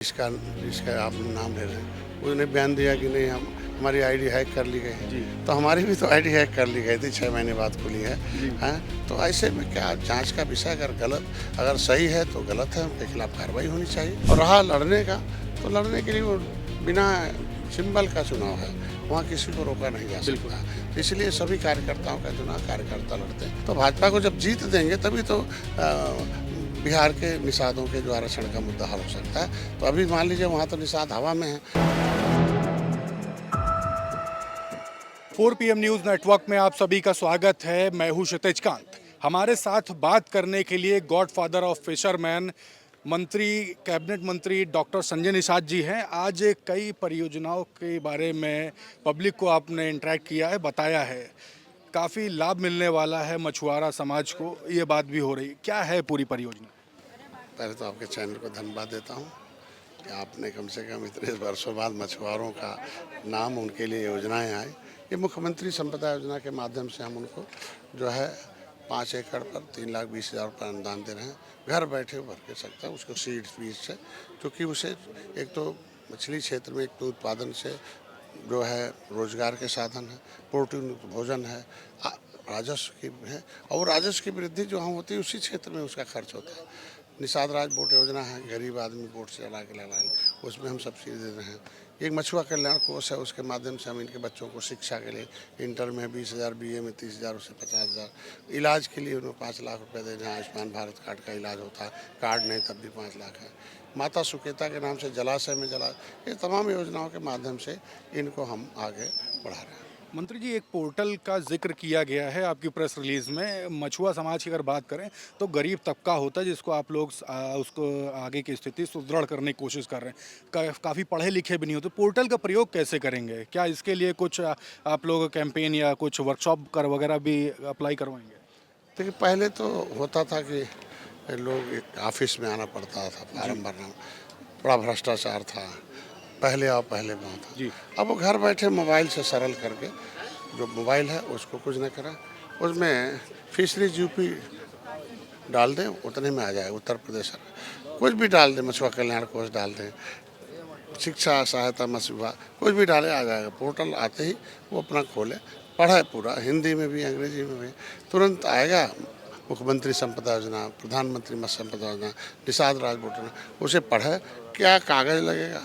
इसका इसका आप नाम ले रहे हैं, उसने बयान दिया कि नहीं हम हमारी आईडी हैक कर ली गई है। तो हमारी भी तो आईडी हैक कर ली गई थी, 6 महीने बाद खुली है। हैं तो ऐसे में क्या जांच का विषय अगर सही है तो गलत है, उनके खिलाफ कार्रवाई होनी चाहिए। और रहा लड़ने का, तो लड़ने के लिए वो बिना सिंबल का चुनाव है, वहाँ किसी को रोका नहीं जा सकता। तो इसलिए सभी कार्यकर्ताओं का चुनाव कार्यकर्ता लड़ते हैं। तो भाजपा को जब जीत देंगे तभी तो बिहार के निषादों के जो आरक्षण का मुद्दा हल हो सकता है। तो अभी मान लीजिए वहाँ तो निषाद हवा में है। 4 PM न्यूज़ नेटवर्क में आप सभी का स्वागत है। मैं हूं क्षितिज कांत। हमारे साथ बात करने के लिए गॉडफादर ऑफ फिशरमैन कैबिनेट मंत्री डॉक्टर संजय निषाद जी हैं। आज कई परियोजनाओं के बारे में पब्लिक को आपने इंटरेक्ट किया है, बताया है, काफ़ी लाभ मिलने वाला है मछुआरा समाज को, ये बात भी हो रही। क्या है पूरी परियोजना? पहले तो आपके चैनल को धन्यवाद देता हूँ कि आपने कम से कम इतने वर्षों बाद मछुआरों का नाम, उनके लिए योजनाएं आई। ये मुख्यमंत्री संपदा योजना के माध्यम से हम उनको जो है 5 एकड़ पर 3,20,000 रुपये अनुदान दे रहे हैं। घर बैठे भर के सकता है उसको सीड बीज से, क्योंकि उसे एक तो मछली क्षेत्र में एक तो उत्पादन से जो है रोजगार के साधन है, प्रोटीन भोजन है, राजस्व की है, और राजस्व की वृद्धि जो हम होती है उसी क्षेत्र में उसका खर्च होता है। निषाद राज बोट योजना है, गरीब आदमी बोट से चला के लाए, उसमें हम सब्सिडी दे रहे हैं। एक मछुआ कल्याण कोष है, उसके माध्यम से हम इनके बच्चों को शिक्षा के लिए, इंटर में 20,000, BA में 30,000, उससे 50,000, इलाज के लिए उन्हें 5 लाख रुपए दे रहे हैं। आयुष्मान भारत कार्ड का इलाज होता है, कार्ड नहीं तब भी 5 लाख है। माता सुकेता के नाम से जलाशय में ये तमाम योजनाओं के माध्यम से इनको हम आगे बढ़ा रहे हैं। मंत्री जी, एक पोर्टल का जिक्र किया गया है आपकी प्रेस रिलीज में। मछुआ समाज की अगर बात करें तो गरीब तबका होता है जिसको आप लोग उसको आगे की स्थिति सुदृढ़ करने की कोशिश कर रहे हैं। काफ़ी पढ़े लिखे भी नहीं होते, पोर्टल का प्रयोग कैसे करेंगे? क्या इसके लिए कुछ आप लोग कैंपेन या कुछ वर्कशॉप वगैरह भी अप्लाई करवाएंगे? देखिए, पहले तो होता था कि लोग ऑफिस में आना पड़ता था, फार्म भरना, बड़ा भ्रष्टाचार था, पहले आओ पहले में था जी। अब वो घर बैठे मोबाइल से सरल करके, जो मोबाइल है उसको कुछ न करा, उसमें फिशरीज यूपी डाल दें, उतने में आ जाए। उत्तर प्रदेश कुछ भी डाल दें, मछुआ कल्याण कोष डाल दें, शिक्षा सहायता मत्स्य विभाग कुछ भी डाले, आ जाएगा। पोर्टल आते ही वो अपना खोले, पढ़े पूरा, हिंदी में भी अंग्रेजी में भी, तुरंत आएगा। मुख्यमंत्री संपदा योजना, प्रधानमंत्री मत्स्य संपदा योजना, निषाद राज बोट योजना, उसे पढ़े, क्या कागज़ लगेगा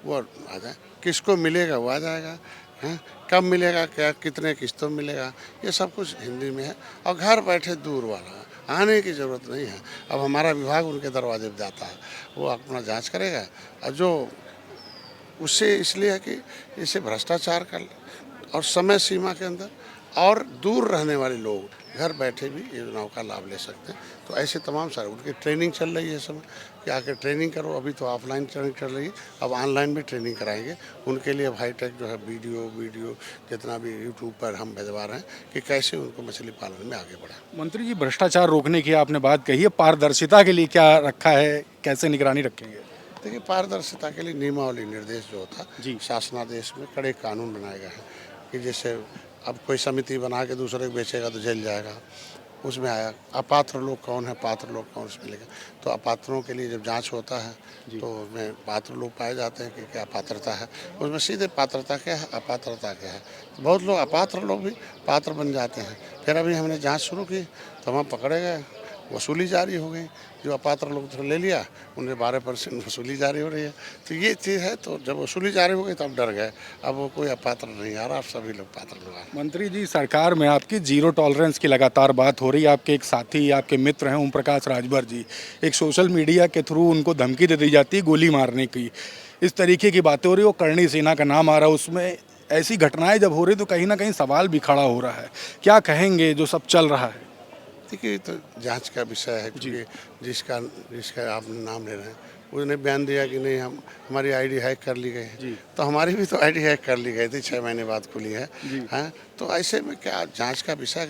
वो आ जाए, किसको मिलेगा वो आ जाएगा, हैं कब मिलेगा, क्या कितने किस्तों में मिलेगा, ये सब कुछ हिंदी में है। और घर बैठे दूर वाला आने की ज़रूरत नहीं है। अब हमारा विभाग उनके दरवाजे पर जाता है, वो अपना जांच करेगा। और जो उससे इसलिए है कि इसे भ्रष्टाचार कर, और समय सीमा के अंदर, और दूर रहने वाले लोग घर बैठे भी योजनाओं का लाभ ले सकते हैं। तो ऐसे तमाम सारे उनकी ट्रेनिंग चल रही है इस समय कि आकर ट्रेनिंग करो। अभी तो ऑफलाइन ट्रेनिंग चल रही है, अब ऑनलाइन भी ट्रेनिंग कराएंगे उनके लिए। हाईटेक जो है वीडियो जितना भी यूट्यूब पर हम भिजवा रहे हैं कि कैसे उनको मछली पालन में आगे बढ़ा। मंत्री जी, भ्रष्टाचार रोकने की आपने बात कही है, पारदर्शिता के लिए क्या रखा है, कैसे निगरानी रखेंगे? देखिए, पारदर्शिता के लिए नियमावली निर्देश जो होता जी। शासनादेश में कड़े कानून बनाए गए हैं कि जैसे अब कोई समिति बना के दूसरे को बेचेगा तो जेल जाएगा। उसमें आया अपात्र लोग कौन है, पात्र लोग कौन, उसमें लिखा। तो अपात्रों के लिए जब जांच होता है तो उसमें पात्र लोग पाए जाते हैं कि क्या पात्रता है, उसमें सीधे पात्रता क्या है, अपात्रता क्या है। तो बहुत लोग अपात्र लोग भी पात्र बन जाते हैं। फिर अभी हमने जाँच शुरू की तो वहाँ पकड़े गए, वसूली जारी हो गई। जो अपात्र लोग तो ले लिया, उन्हें 12% वसूली जारी हो रही है। तो ये चीज़ है, तो जब वसूली जारी हो गई तो अब डर गए, अब वो कोई अपात्र नहीं आ रहा, अब सभी लोग पात्र लोग आ रहे हैं। मंत्री जी, सरकार में आपकी जीरो टॉलरेंस की लगातार बात हो रही है। आपके एक साथी, आपके मित्र हैं ओम प्रकाश राजभर जी, एक सोशल मीडिया के थ्रू उनको धमकी दे दी जाती है गोली मारने की, इस तरीके की बातें हो रही है। वो करणी सेना का नाम आ रहा है उसमें। ऐसी घटनाएं जब हो रही तो कहीं ना कहीं सवाल भी खड़ा हो रहा है। क्या कहेंगे जो सब चल रहा है? देखिए, तो जांच का विषय है, क्योंकि जिसका जिसका आप नाम ले रहे हैं, उसने बयान दिया कि नहीं हम हमारी आईडी हैक कर ली गई है। तो हमारी भी तो आईडी हैक कर ली गई थी, 6 महीने बाद खुली है। हैं तो ऐसे में क्या जांच का विषय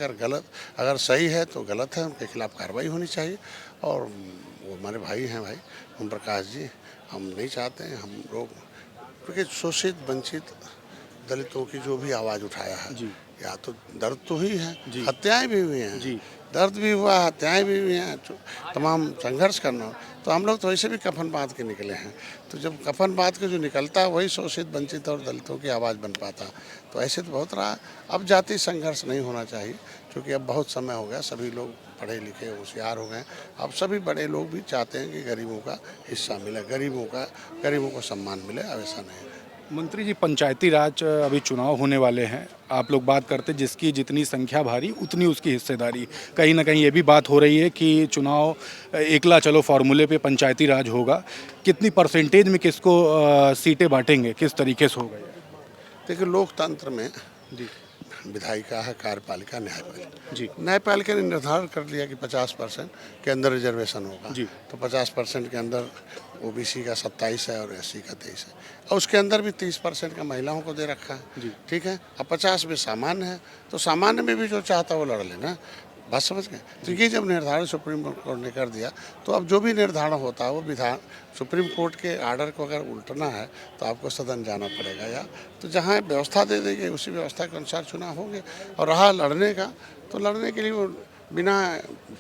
अगर सही है तो गलत है, उनके खिलाफ कार्रवाई होनी चाहिए। और वो हमारे भाई हैं, भाई ओम प्रकाश जी, हम नहीं चाहते हैं हम लोग, क्योंकि शोषित वंचित दलितों की जो भी आवाज़ उठाया है, या तो दर्द तो ही है, हत्याएं भी हुई हैं, दर्द भी हुआ, हत्याएं भी हुई हैं, तमाम संघर्ष करना। तो हम लोग तो वैसे भी कफन बांध के निकले हैं। तो जब कफन बात के जो निकलता है वही शोषित वंचित और दलितों की आवाज़ बन पाता। तो ऐसे तो बहुत रहा। अब जाति संघर्ष नहीं होना चाहिए, क्योंकि अब बहुत समय हो गया, सभी लोग पढ़े लिखे होशियार हो गए। अब सभी बड़े लोग भी चाहते हैं कि गरीबों का हिस्सा मिले, गरीबों को सम्मान मिले। अब ऐसा नहीं है। मंत्री जी, पंचायती राज अभी चुनाव होने वाले हैं। आप लोग बात करते जिसकी जितनी संख्या भारी उतनी उसकी हिस्सेदारी। कहीं ना कहीं ये भी बात हो रही है कि चुनाव एकला चलो फॉर्मूले पे पंचायती राज होगा। कितनी परसेंटेज में किसको सीटें बांटेंगे, किस तरीके से होगा ये? देखिए, लोकतंत्र में जी विधायिका है, कार्यपालिका, न्यायपालिका। जी न्यायपालिका ने निर्धारण कर लिया कि 50% के अंदर रिजर्वेशन होगा। जी। तो 50% के अंदर ओबीसी का 27 है और एससी का 23 है, और उसके अंदर भी 30% का महिलाओं को दे रखा है। जी। ठीक है। अब 50 में सामान्य है, तो सामान्य में भी जो चाहता वो लड़ लेना। बात समझ गए? तो ये जब निर्धारण सुप्रीम कोर्ट ने कर दिया, तो अब जो भी निर्धारण होता है वो विधान सुप्रीम कोर्ट के आर्डर को अगर उल्टना है तो आपको सदन जाना पड़ेगा, या तो जहाँ व्यवस्था दे देंगे उसी व्यवस्था के अनुसार चुनाव होंगे। और रहा लड़ने का, तो लड़ने के लिए वो बिना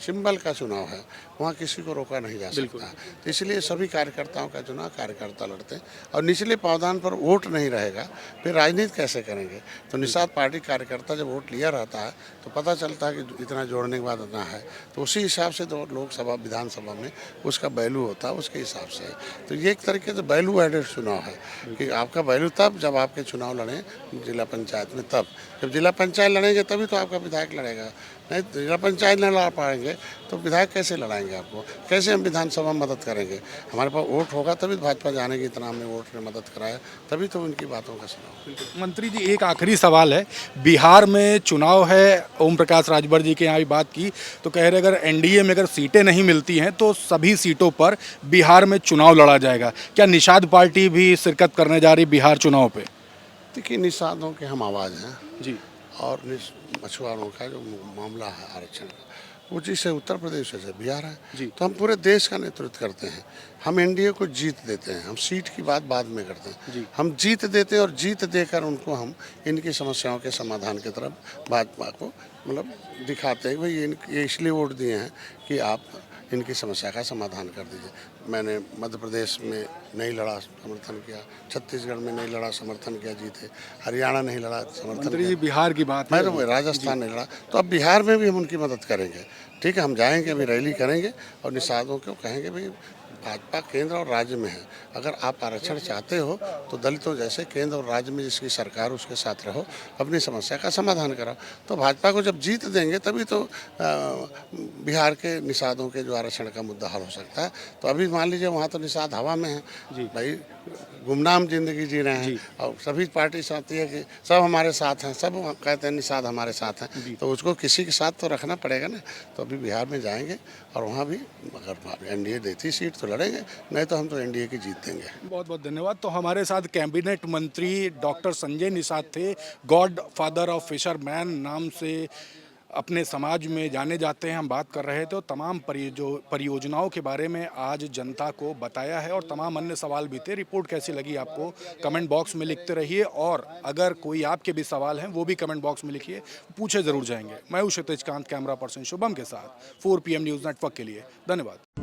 सिंबल का चुनाव है, वहाँ किसी को रोका नहीं जा सकता। तो इसलिए सभी कार्यकर्ताओं का चुनाव कार्यकर्ता लड़ते हैं, और निचले पावदान पर वोट नहीं रहेगा, फिर राजनीति कैसे करेंगे? तो निषाद पार्टी कार्यकर्ता जब वोट लिया रहता है तो पता चलता है कि इतना जोड़ने के बाद इतना है, तो उसी हिसाब से तो लोकसभा विधानसभा में उसका वैल्यू होता है, उसके हिसाब से है। तो ये एक तरीके से वैल्यू एडेड चुनाव है कि आपका वैल्यू तब जब आपके चुनाव लड़ें जिला पंचायत में, तब जब जिला पंचायत लड़ेंगे तभी तो आपका विधायक लड़ेगा। नहीं तो जिला पंचायत नहीं लड़ा पाएंगे तो विधायक कैसे लड़ाएंगे आपको? कैसे हम विधानसभा में मदद करेंगे? हमारे पास वोट होगा तभी तो भाजपा जाने की, इतना हमने वोट में मदद कराया, तभी तो उनकी बातों का सुनाव। मंत्री जी, एक आखिरी सवाल है। बिहार में चुनाव है, ओम प्रकाश राजभर जी के यहाँ भी बात की तो कह रहे अगर एनडीए में अगर सीटें नहीं मिलती हैं तो सभी सीटों पर बिहार में चुनाव लड़ा जाएगा। क्या निषाद पार्टी भी शिरकत करने जा रही बिहार चुनाव पे? देखिए, निषादों के हम आवाज़ हैं, जी और मछुआरों का जो मामला है आरक्षण का, वो जिसे उत्तर प्रदेश से बिहार है, जी। तो हम पूरे देश का नेतृत्व करते हैं। हम एनडीए को जीत देते हैं, हम सीट की बात बाद में करते हैं। जी। हम जीत देते हैं, और जीत देकर उनको हम इनकी समस्याओं के समाधान की तरफ भाजपा को मतलब दिखाते हैं। भाई ये इसलिए वोट दिए हैं कि आप इनकी समस्या का समाधान कर दीजिए। मैंने मध्य प्रदेश में नहीं लड़ा, समर्थन किया। छत्तीसगढ़ में नहीं लड़ा, समर्थन किया, जीते। हरियाणा नहीं लड़ा, समर्थन मंत्री जी, किया। बिहार की बात मैं है। तो राजस्थान नहीं लड़ा, तो अब बिहार में भी हम उनकी मदद करेंगे। ठीक है, हम जाएंगे, अभी रैली करेंगे और निषादों को कहेंगे भाई भाजपा केंद्र और राज्य में है, अगर आप आरक्षण चाहते हो तो दलितों जैसे केंद्र और राज्य में जिसकी सरकार उसके साथ रहो, अपनी समस्या का समाधान कराओ। तो भाजपा को जब जीत देंगे तभी तो बिहार के निषादों के जो आरक्षण का मुद्दा हल हो सकता है। तो अभी मान लीजिए वहाँ तो निषाद हवा में है जी। भाई, गुमनाम जिंदगी जी रहे हैं, और सभी पार्टी चाहती है कि सब हमारे साथ हैं, सब कहते हैं निषाद हमारे साथ हैं, तो उसको किसी के साथ तो रखना पड़ेगा ना। तो अभी बिहार में जाएंगे, और वहाँ भी अगर एनडीए देती सीट तो लड़ेंगे, नहीं तो हम तो एनडीए की जीत देंगे। बहुत बहुत धन्यवाद। तो हमारे साथ कैबिनेट मंत्री डॉक्टर संजय निषाद थे। गॉड फादर ऑफ फिशरमैन नाम से अपने समाज में जाने जाते हैं। हम बात कर रहे थे, तो तमाम परियोजनाओं के बारे में आज जनता को बताया है, और तमाम अन्य सवाल भी थे। रिपोर्ट कैसी लगी आपको कमेंट बॉक्स में लिखते रहिए, और अगर कोई आपके भी सवाल हैं वो भी कमेंट बॉक्स में लिखिए, पूछे ज़रूर जाएंगे। मैं हूं क्षितिज कांत, कैमरा पर्सन शुभम के साथ 4 PM न्यूज़ नेटवर्क के लिए। धन्यवाद।